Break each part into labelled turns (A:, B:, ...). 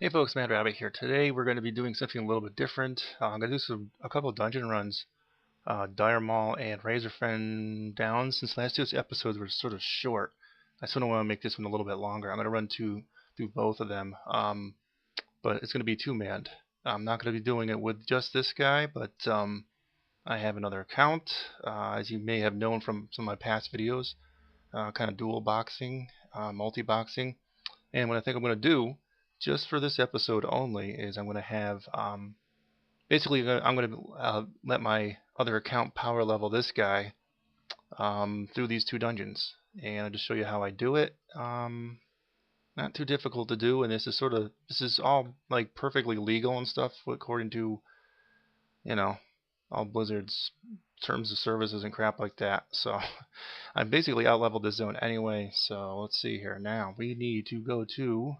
A: Hey folks, Mad Rabbit here. Today we're going to be doing something a little bit different. I'm going to do a couple of dungeon runs, Dire Maul and Razorfen Downs. Since last two episodes were sort of short, I sort of want to make this one a little bit longer. I'm going to run through both of them, but it's going to be two-manned. I'm not going to be doing it with just this guy, but I have another account, as you may have known from some of my past videos, kind of dual boxing, multi-boxing. And what I think I'm going to do, just for this episode only, is I'm going to have, basically, I'm going to let my other account power level this guy through these two dungeons. And I'll just show you how I do it. Not too difficult to do, and this is all like perfectly legal and stuff according to, you know, all Blizzard's terms of services and crap like that. So I basically out-leveled this zone anyway. So let's see here. Now we need to go to,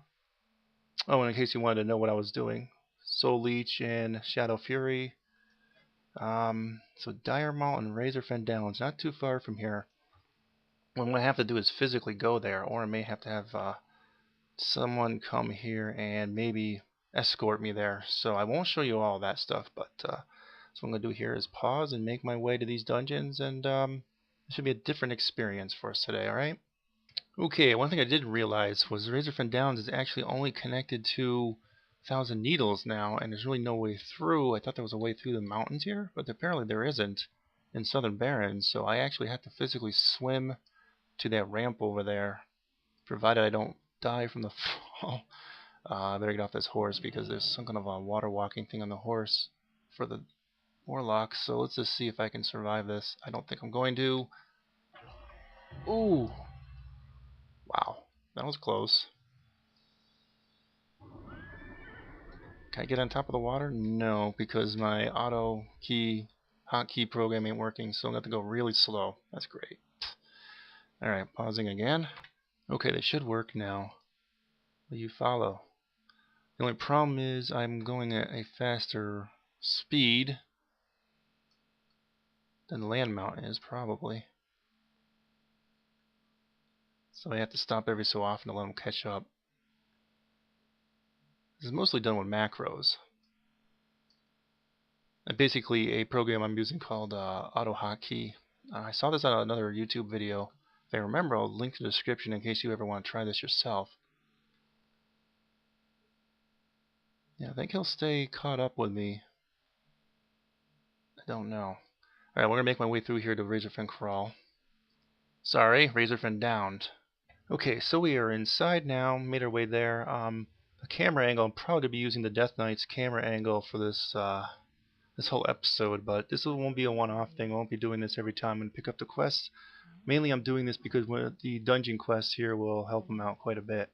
A: oh, and in case you wanted to know what I was doing, Soul Leech and Shadow Fury. So Dire Maul and Razorfen Downs, not too far from here. What I'm going to have to do is physically go there, or I may have to have someone come here and maybe escort me there. So I won't show you all that stuff, but so what I'm going to do here is pause and make my way to these dungeons, and it should be a different experience for us today, alright? Okay, one thing I didn't realize was Razorfen Downs is actually only connected to Thousand Needles now, and there's really no way through. I thought there was a way through the mountains here, but apparently there isn't in Southern Barrens, so I actually have to physically swim to that ramp over there, provided I don't die from the fall. I better get off this horse because there's some kind of a water walking thing on the horse for the warlock, so let's just see if I can survive this. I don't think I'm going to. Ooh! Wow, that was close. Can I get on top of the water? No, because my auto key hotkey program ain't working, so I'm going to have to go really slow. That's great. Alright, pausing again. Okay, they should work now. Will you follow? The only problem is I'm going at a faster speed than the land mount is, probably. So I have to stop every so often to let them catch up. This is mostly done with macros. And basically a program I'm using called Auto Hotkey. I saw this on another YouTube video. If I remember, I'll link to the description in case you ever want to try this yourself. Yeah, I think he'll stay caught up with me. I don't know. Alright, we're going to make my way through here to Razorfen Crawl. Sorry, Razorfen Downed. Okay, so we are inside now, made our way there. The camera angle, I'm probably going to be using the Death Knight's camera angle for this this whole episode, but this won't be a one-off thing. I won't be doing this every time I'm going to pick up the quest. Mainly I'm doing this because the dungeon quests here will help him out quite a bit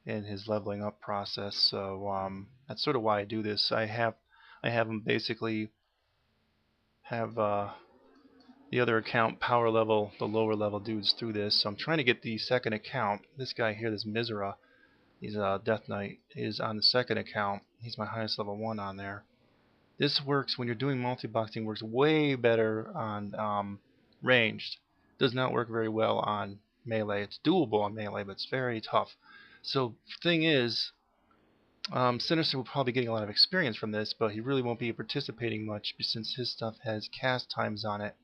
A: in his leveling up process. So that's sort of why I do this. I have him basically have the other account power level the lower level dudes through this. So I'm trying to get the second account. This guy here, this Misera, he's a Death Knight, is on the second account. He's my highest level 1 on there. This works when you're doing multi-boxing, works way better on ranged. Does not work very well on melee. It's doable on melee, but it's very tough. So thing is, Sinnester will probably be getting a lot of experience from this, but he really won't be participating much since his stuff has cast times on it.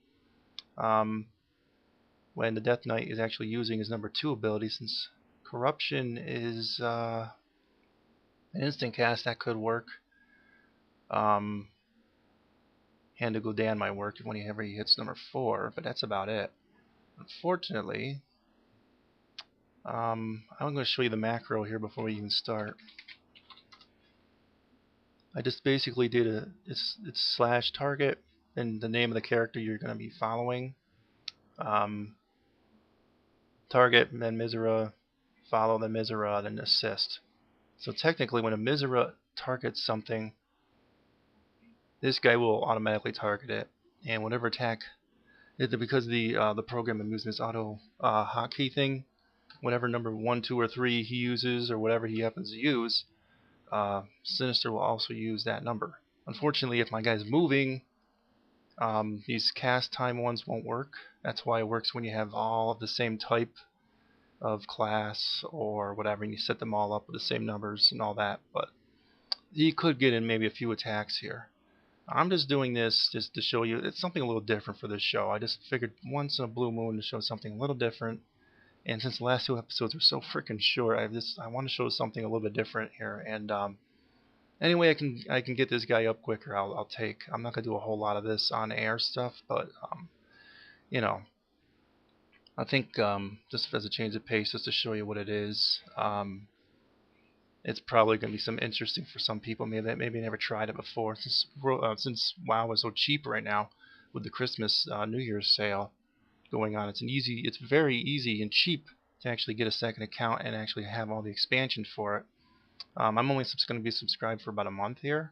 A: When the Death Knight is actually using his number 2 ability, since Corruption is an instant cast, that could work. Hand to Godan might work whenever he hits number 4, but that's about it. Unfortunately, I'm going to show you the macro here before we even start. I just basically did it's slash target and the name of the character you're going to be following. Target, then Misera, follow the Misera, then assist. So technically when a Misera targets something, this guy will automatically target it, and whatever attack, because the program I'm using this auto hotkey thing, whatever number 1, 2, or 3 he uses, or whatever he happens to use, Sinnester will also use that number. Unfortunately, if my guy's moving, these cast time ones won't work. That's why it works when you have all of the same type of class or whatever, and you set them all up with the same numbers and all that. But you could get in maybe a few attacks here. I'm just doing this just to show you it's something a little different for this show. I just figured once in a blue moon to show something a little different. And since the last 2 episodes were so freaking short, I want to show something a little bit different here. And any way I can get this guy up quicker, I'll take. I'm not gonna do a whole lot of this on air stuff, but you know, I think just as a change of pace, just to show you what it is. It's probably going to be some interesting for some people maybe never tried it before. Since WoW is so cheap right now with the Christmas New Year's sale going on, it's very easy and cheap to actually get a second account and actually have all the expansion for it. I'm only going to be subscribed for about a month here.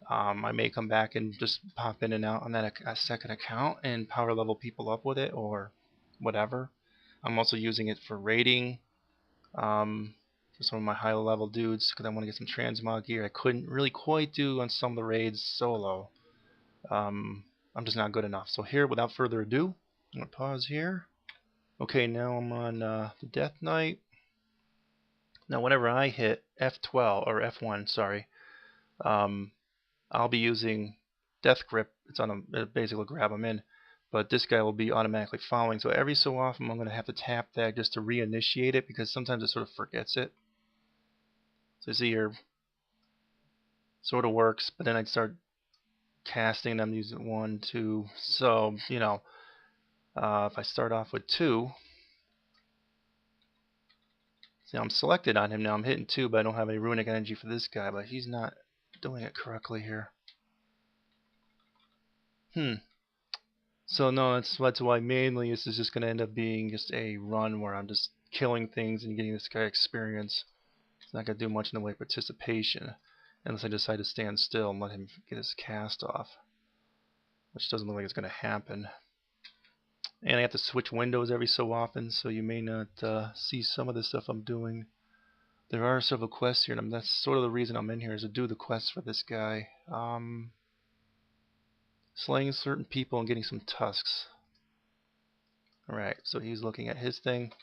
A: I may come back and just pop in and out on that second account and power level people up with it or whatever. I'm also using it for raiding. For some of my high level dudes because I want to get some transmog gear I couldn't really quite do on some of the raids solo. I'm just not good enough. So here, without further ado, I'm going to pause here. Okay, now I'm on the Death Knight. Now whenever I hit F12, or F1, sorry, I'll be using Death Grip. It's on a basically grab them in. But this guy will be automatically following. So every so often I'm going to have to tap that just to reinitiate it because sometimes it sort of forgets it. So you see here, sort of works, but then I'd start casting them using 1, 2. So, you know, if I start off with 2, see, I'm selected on him now. I'm hitting 2, but I don't have any runic energy for this guy, but he's not doing it correctly here. So no, that's why mainly this is just going to end up being just a run where I'm just killing things and getting this guy experience. It's not going to do much in the way of participation unless I decide to stand still and let him get his cast off, which doesn't look like it's going to happen. And I have to switch windows every so often, so you may not see some of the stuff I'm doing. There are several quests here, and that's sort of the reason I'm in here, is to do the quests for this guy. Slaying certain people and getting some tusks. Alright, so he's looking at his thing.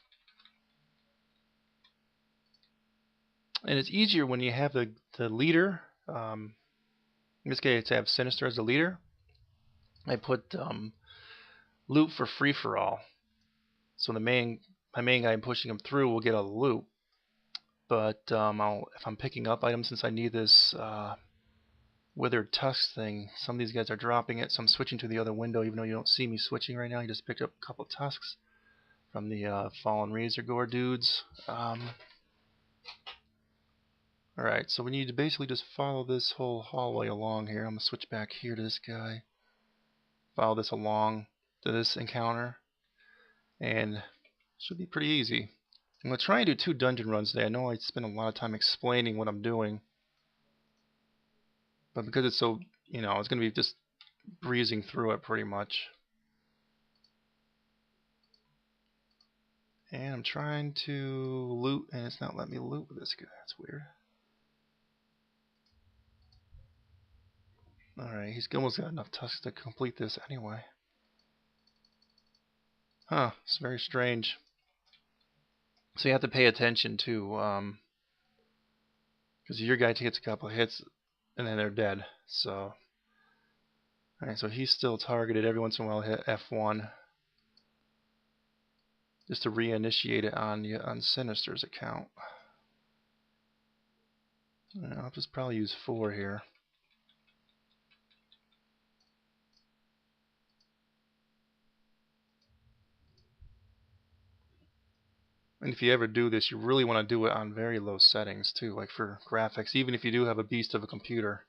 A: And it's easier when you have the leader. In this case, I have Sinnester as the leader. I put loot for free-for-all. So my main guy I'm pushing him through will get a loot. But if I'm picking up items, since I need this withered tusk thing, some of these guys are dropping it, so I'm switching to the other window even though you don't see me switching right now. I just picked up a couple of tusks from the fallen Razorfen dudes. Alright, so we need to basically just follow this whole hallway along here. I'm going to switch back here to this guy. Follow this along to this encounter. And it should be pretty easy. I'm going to try and do 2 dungeon runs today. I know I spend a lot of time explaining what I'm doing. But because it's so, you know, it's going to be just breezing through it pretty much. And I'm trying to loot, and it's not letting me loot with this guy. That's weird. Alright, he's almost got enough tusks to complete this anyway. Huh, it's very strange. So you have to pay attention to, because your guy takes a couple of hits, and then they're dead. So, alright, so he's still targeted. Every once in a while hit F1. Just to reinitiate it on Sinister's account. I'll just probably use 4 here. And if you ever do this, you really want to do it on very low settings too, like for graphics, even if you do have a beast of a computer.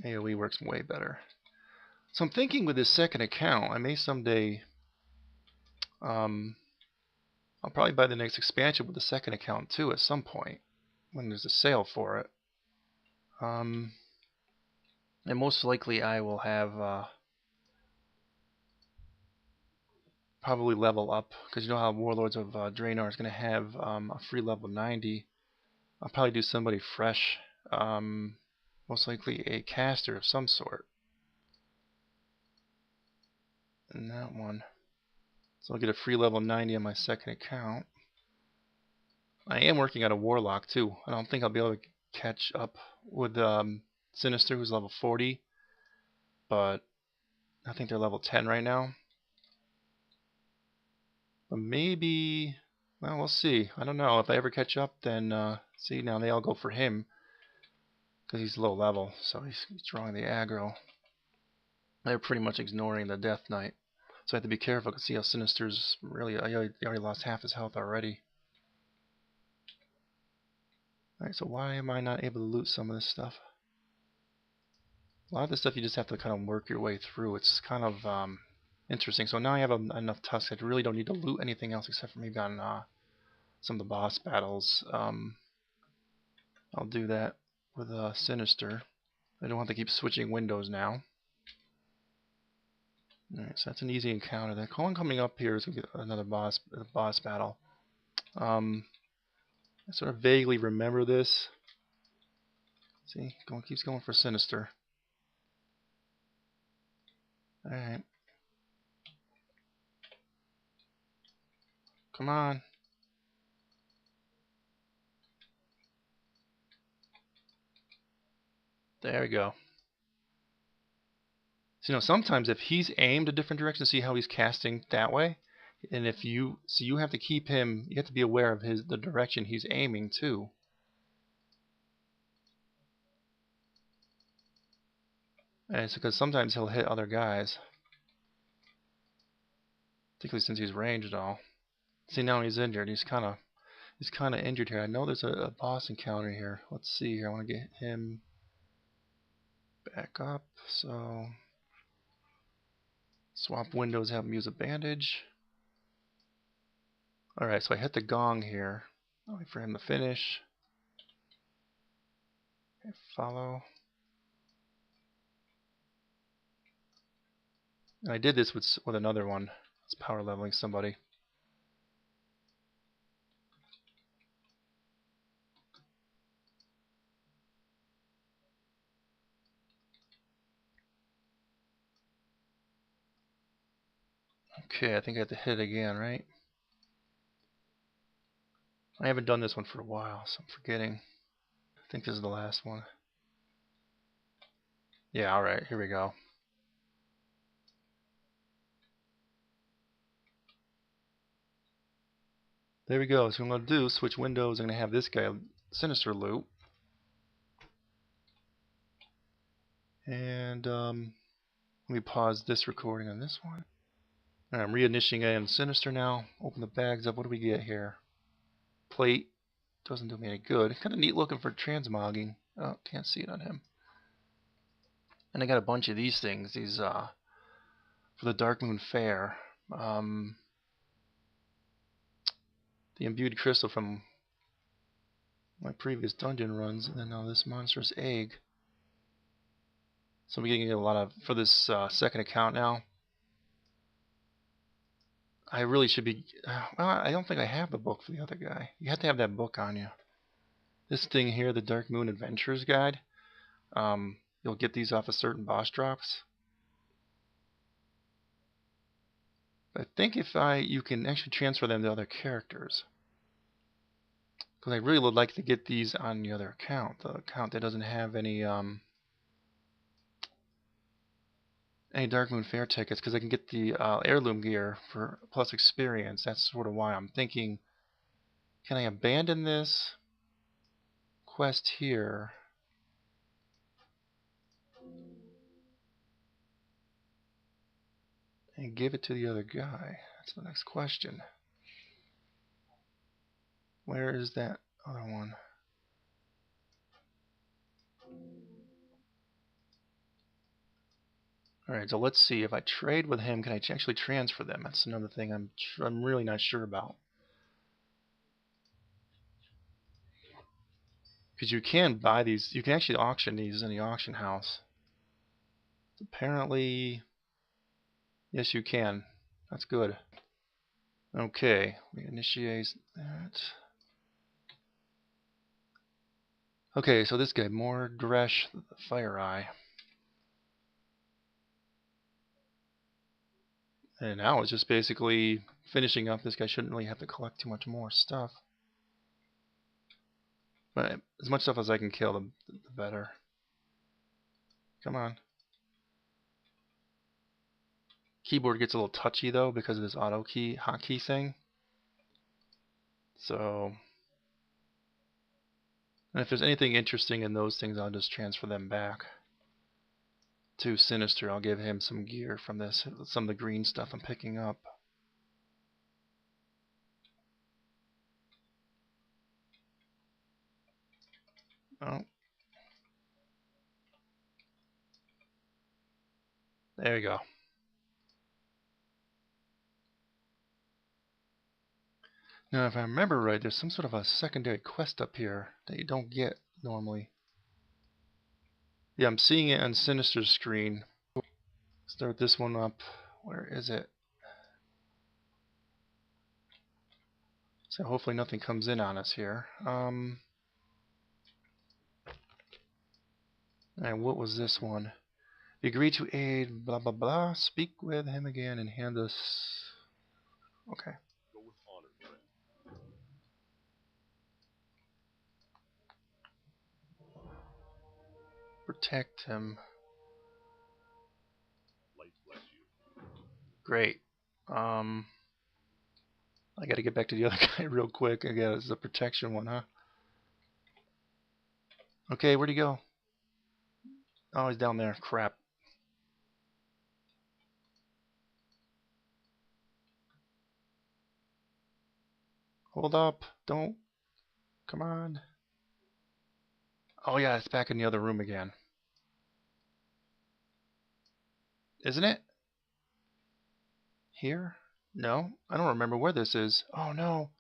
A: AoE works way better. So I'm thinking with this second account, I may someday, I'll probably buy the next expansion with the second account too at some point, when there's a sale for it. And most likely I will have probably level up, because you know how Warlords of Draenor is going to have a free level 90. I'll probably do somebody fresh, most likely a caster of some sort. And that one. So I'll get a free level 90 on my second account. I am working on a warlock too. I don't think I'll be able to catch up with Sinnester, who's level 40, but I think they're level 10 right now. But maybe, well, we'll see. I don't know. If I ever catch up, then see, now they all go for him because he's low level, so he's drawing the aggro. They're pretty much ignoring the Death Knight, so I have to be careful. Because see how Sinister's really, he already lost half his health already. Alright, so why am I not able to loot some of this stuff? A lot of this stuff you just have to kind of work your way through. It's kind of interesting. So now I have enough tusks. I really don't need to loot anything else except for maybe on some of the boss battles. I'll do that with Sinnester. I don't have to keep switching windows now. Alright, so that's an easy encounter. The one coming up here is going to get another boss battle. I sort of vaguely remember this. See, keeps going for Sinnester. Alright. Come on. There we go. So, sometimes if he's aimed a different direction, see how he's casting that way? And if you, so you have to keep him, you have to be aware of the direction he's aiming too. And it's because sometimes he'll hit other guys. Particularly since he's ranged and all. See, now he's injured. He's kind of injured here. I know there's a boss encounter here. Let's see here. I want to get him back up. So swap windows, have him use a bandage. Alright, so I hit the gong here. I'll wait for him to finish. Okay, follow. And I did this with another one. It's power leveling somebody. Okay, I think I have to hit it again, right? I haven't done this one for a while, so I'm forgetting. I think this is the last one. Yeah, alright, here we go. There we go. So what I'm going to do, switch windows. I'm going to have this guy Sinnester loot. And let me pause this recording on this one. Alright, I'm reinitiating Sinnester now. Open the bags up. What do we get here? Plate. Doesn't do me any good. Kind of neat looking for transmogging. Oh, can't see it on him. And I got a bunch of these things. These for the Dark Moon Fair. The imbued crystal from my previous dungeon runs, and then now this monstrous egg. So we're getting a lot of, for this second account now. I really should be, well, I don't think I have the book for the other guy. You have to have that book on you. This thing here, the Dark Moon Adventures Guide, you'll get these off of certain boss drops. I think if you can actually transfer them to other characters. Because I really would like to get these on the other account, the account that doesn't have any Dark Moon Fair tickets, because I can get the heirloom gear for plus experience. That's sort of why I'm thinking, can I abandon this quest here and give it to the other guy? That's the next question. Where is that other one? Alright, so let's see. If I trade with him, can I actually transfer them? That's another thing I'm really not sure about. Because you can buy these, you can actually auction these in the auction house. Apparently, yes you can. That's good. Okay, we initiate that. Okay, so this guy, Mordresh, the Fire Eye. And now it's just basically finishing up. This guy shouldn't really have to collect too much more stuff. But as much stuff as I can kill, the better. Come on. Keyboard gets a little touchy though because of this auto key hotkey thing. So, and if there's anything interesting in those things, I'll just transfer them back to Sinnester. I'll give him some gear from this, some of the green stuff I'm picking up. Oh. There you go. Now, if I remember right, there's some sort of a secondary quest up here that you don't get normally. Yeah, I'm seeing it on Sinister's screen. Start this one up. Where is it? So hopefully nothing comes in on us here. And what was this one? You agree to aid, blah blah blah. Speak with him again and hand us. Okay. Protect him. Great. I gotta get back to the other guy real quick. I guess it's the protection one, huh? Okay, where'd he go? Oh, he's down there. Crap. Hold up. Don't. Come on. Oh yeah, it's back in the other room again. Isn't it? Here? No? I don't remember where this is. Oh no.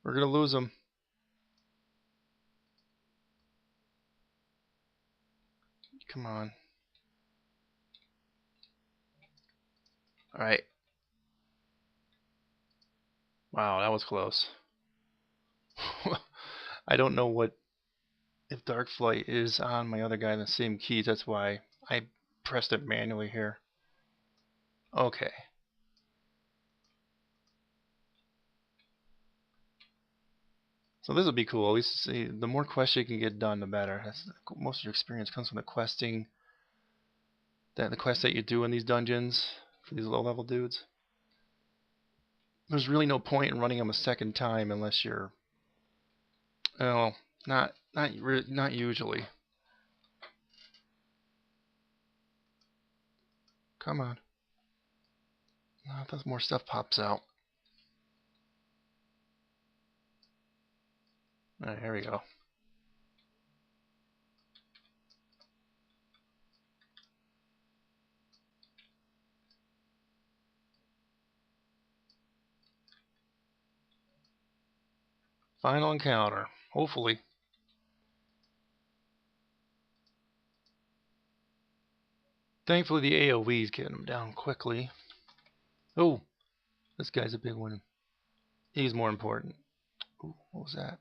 A: We're gonna lose him. Come on. Alright. Wow, that was close. I don't know what if Dark Flight is on my other guy in the same keys. That's why I pressed it manually here. Okay. So this will be cool. At least see, the more quests you can get done, the better. Most of your experience comes from the questing. The quests that you do in these dungeons for these low-level dudes. There's really no point in running them a second time unless you're, well, not usually. Come on. Oh, if more stuff pops out. Alright, here we go. Final encounter. Hopefully. Thankfully the AoE is getting him down quickly. Oh, this guy's a big one. He's more important. Ooh, what was that?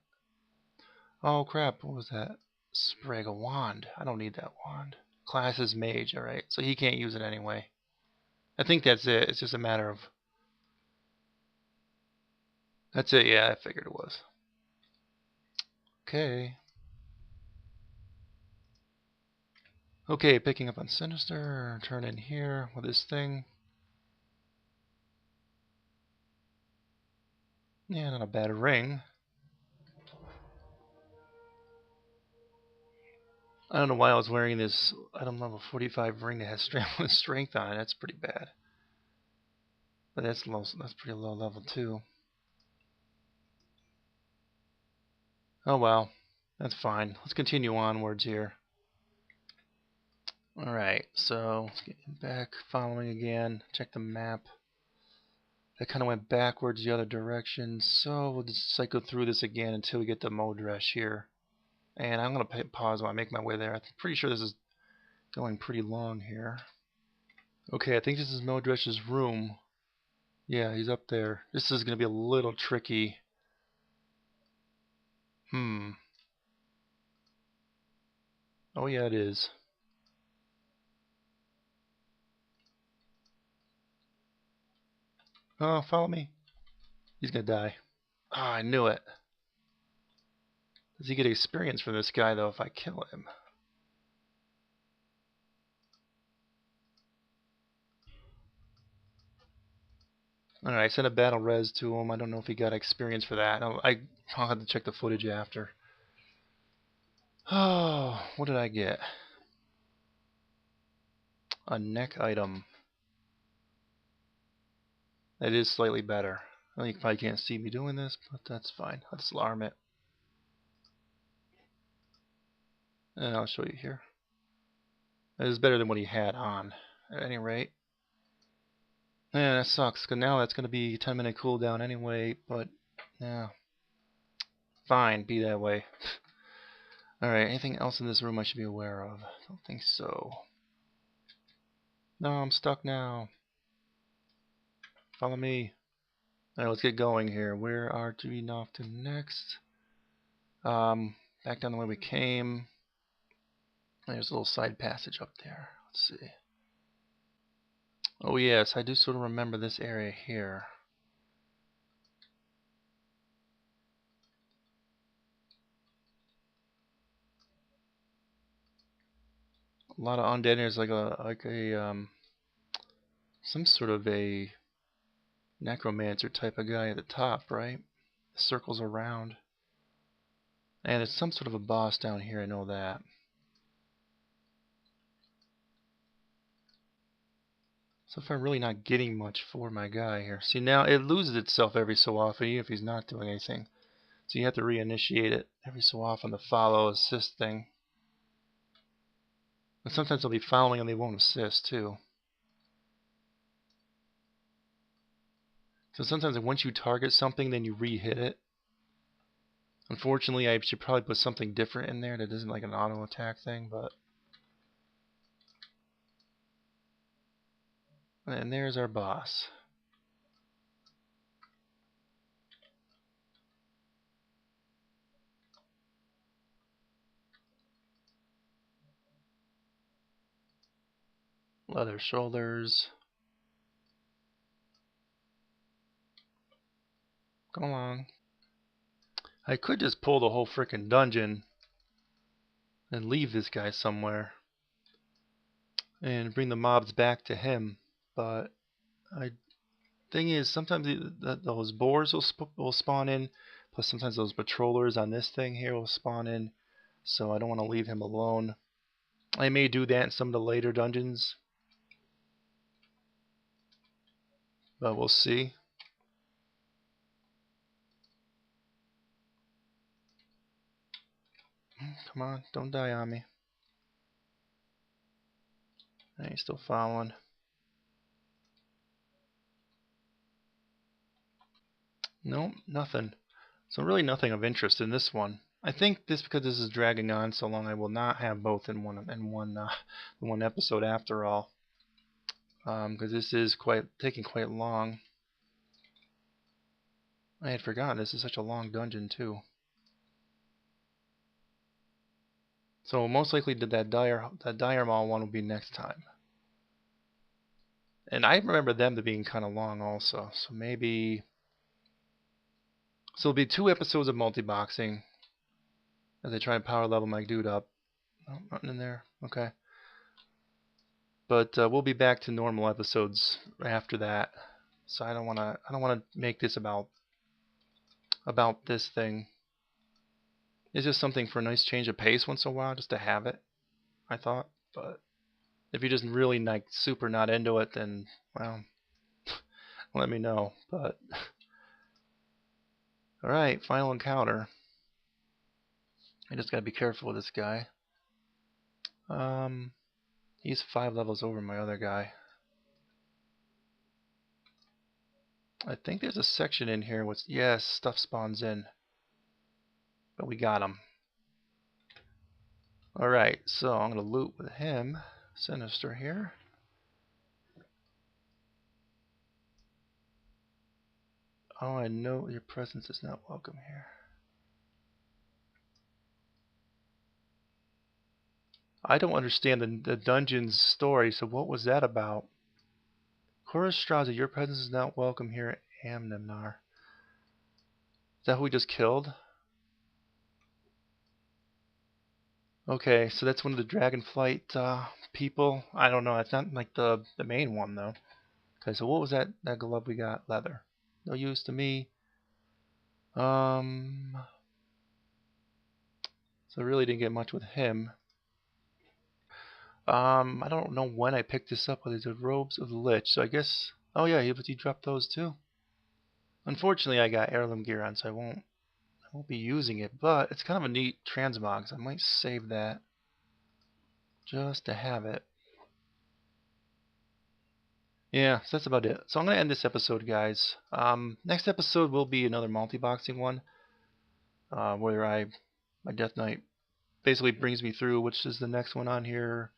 A: Oh crap, what was that? Sprig, a wand. I don't need that wand. Class is mage, alright. So he can't use it anyway. I think that's it. It's just a matter of... That's it, yeah, I figured it was. Okay. Okay, picking up on Sinnester. Turn in here with this thing. Yeah, not a bad ring. I don't know why I was wearing this item level 45 ring that has strength on it. That's pretty bad. But that's low. That's pretty low level too. Oh well, that's fine. Let's continue onwards here. All right, so let's get back, following again. Check the map. I kind of went backwards the other direction, so we'll just cycle through this again until we get to Modresh here. And I'm gonna pause while I make my way there. I'm pretty sure this is going pretty long here. Okay, I think this is Modresh's room. Yeah, he's up there. This is gonna be a little tricky. Oh yeah, it is. Oh, follow me. He's gonna die. Ah, I knew it. Does he get experience from this guy, though, if I kill him? Alright, I sent a battle res to him. I don't know if he got experience for that. I'll have to check the footage after. Oh, what did I get? A neck item. That is slightly better. Well, you probably can't see me doing this, but that's fine. Let's alarm it. And I'll show you here. It is better than what he had on, at any rate. Yeah, that sucks, because now that's going to be 10-minute cooldown anyway, but yeah. Fine, be that way. Alright, anything else in this room I should be aware of? I don't think so. No, I'm stuck now. Follow me. Alright, let's get going here. Where are we off to next? Back down the way we came. There's a little side passage up there. Let's see. Oh yes, I do sort of remember this area here. A lot of undead. There's like a some sort of a necromancer type of guy at the top, right? Circles around. And it's some sort of a boss down here, I know that. So if I'm really not getting much for my guy here. See, now it loses itself every so often, even if he's not doing anything. So you have to reinitiate it every so often, the follow assist thing. And sometimes they'll be following and they won't assist too. So sometimes once you target something, then you re-hit it. Unfortunately, I should probably put something different in there that isn't like an auto attack thing, but... And there's our boss. Leather shoulders. Come along. I could just pull the whole frickin' dungeon and leave this guy somewhere and bring the mobs back to him, but thing is, sometimes those boars will spawn in, plus sometimes those patrollers on this thing here will spawn in, so I don't want to leave him alone. I may do that in some of the later dungeons, but we'll see. Come on, don't die on me. He's still following. Nope, nothing. So really nothing of interest in this one. I think this because this is dragging on so long, I will not have both in one episode after all. Because this is taking quite long. I had forgotten this is such a long dungeon too. So most likely that dire mall one will be next time. And I remember them being kind of long also. So maybe... So it'll be 2 episodes of multiboxing as I try and power level my dude up. Oh, nothing in there. Okay. But we'll be back to normal episodes after that. So I don't want to make this about this thing. It's just something for a nice change of pace once in a while, just to have it, I thought. But if you're just really like super not into it, then well, let me know. But all right, final encounter. I just gotta be careful with this guy. He's 5 levels over my other guy. I think there's a section in here with yes, stuff spawns in, but we got him. All right, so I'm gonna loot with him, Sinnester here. Oh, I know your presence is not welcome here. I don't understand the dungeon's story, so what was that about? Straza, your presence is not welcome here at Amnemnar. Is that who we just killed? Okay, so that's one of the Dragonflight people. I don't know. It's not like the main one though. Okay, so what was that glove we got? Leather. No use to me. So I really didn't get much with him. I don't know when I picked this up, but these are robes of the Lich. So I guess. Oh yeah, but he dropped those too. Unfortunately, I got heirloom gear on, so I won't be using it. But it's kind of a neat transmog, so I might save that just to have it. Yeah, so that's about it. So I'm gonna end this episode, guys. Next episode will be another multi-boxing one, where my Death Knight basically brings me through, which is the next one on here.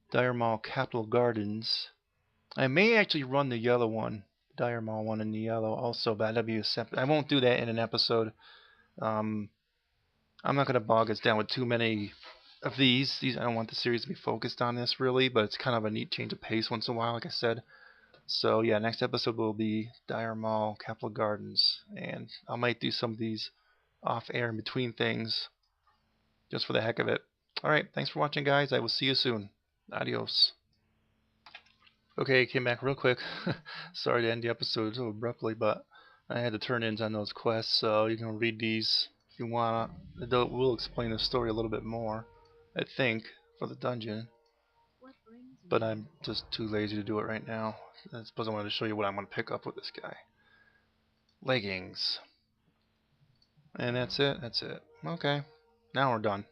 A: Dire Mall Capital Gardens. I may actually run the yellow one, Dire Mall one in the yellow also, but that'll be a separate. I won't do that in an episode. I'm not gonna bog us down with too many of these. I don't want the series to be focused on this really, but it's kind of a neat change of pace once in a while, like I said. So yeah, next episode will be Dire Mall Capital Gardens, and I might do some of these off air in between things, just for the heck of it. Alright, thanks for watching, guys. I will see you soon. Adios. Okay, came back real quick. Sorry to end the episode so abruptly, but I had to turn in on those quests, so you can read these if you want. It will explain the story a little bit more, I think, for the dungeon. But I'm just too lazy to do it right now. I suppose I wanted to show you what I'm going to pick up with this guy. Leggings. And that's it. Okay. Now we're done.